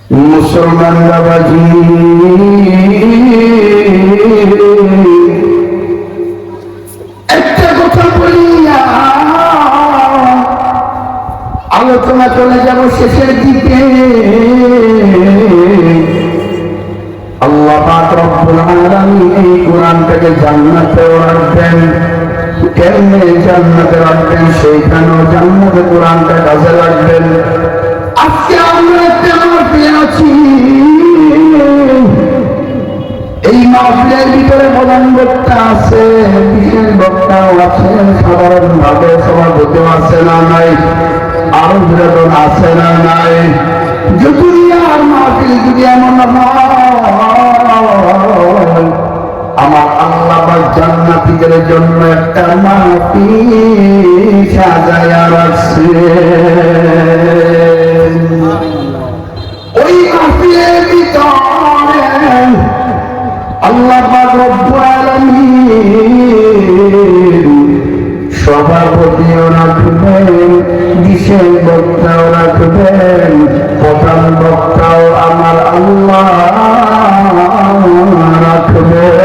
মুসলমান বাবাজি, একটা কথা বলিয়া আলোচনা চলে যাব শেষের দিকে। আল্লাহ পাক রব্বুল আলামিন এই কোরআনটাকে জান্নাতেও রাখবেন। কেমনে জান্নাতে রাখবেন? সেইখানেও জান্নাতে কোরআনটা কাজে রাখবেন। আজকে আমরা একটা মাহফিলে আছি, এই মাহফিলের ভিতরে প্রধান বক্তা আছে, বিশেষ বক্তাও আছে, সাধারণ ভাবে সভাপতিও আছে না নাই, আরো বিনোদন আছে না নাই। যদি আর মাহফিল যদি এমন হয়, আমার আল্লাহ পাক জান্নাতীদের জন্য একটা মাহফিল সাজায়া রাখছে। ওই মাহফিলের ভিতরে আল্লাহ পাক রব্বুল আলামিন সভাপতিও রাখবেন, বিশেষ বক্তাও রাখবেন, প্রধান বক্তাও আমার আল্লাহ রাখবেন।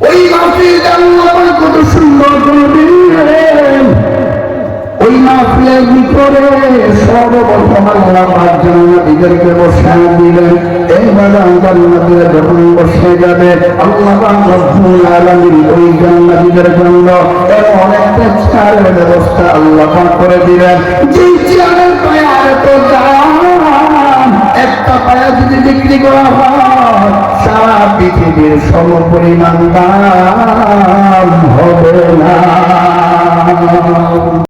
ওই মাহফিলটা আল্লাহ পাক কত সুন্দর করে দিলেন। ওই মাহফিলের ভিতরে সর্বপ্রথম আল্লাহ পাক জান্নাতীদেরকে বসায় দিলেন। এইবার জান্নাতীরা যখন বসে যাবে, আল্লাহ পাক রব্বুল আলামিন ওই জান্নাতীদের জন্য এমন একটা চেয়ারের ব্যবস্থা আল্লাহ পাক করে দিলেন, যে চেয়ারের পায়া এত দাম, একটা পায়া যদি বিক্রি করা হয় সারা পৃথিবীর সমপরিমাণ দাম হবে না।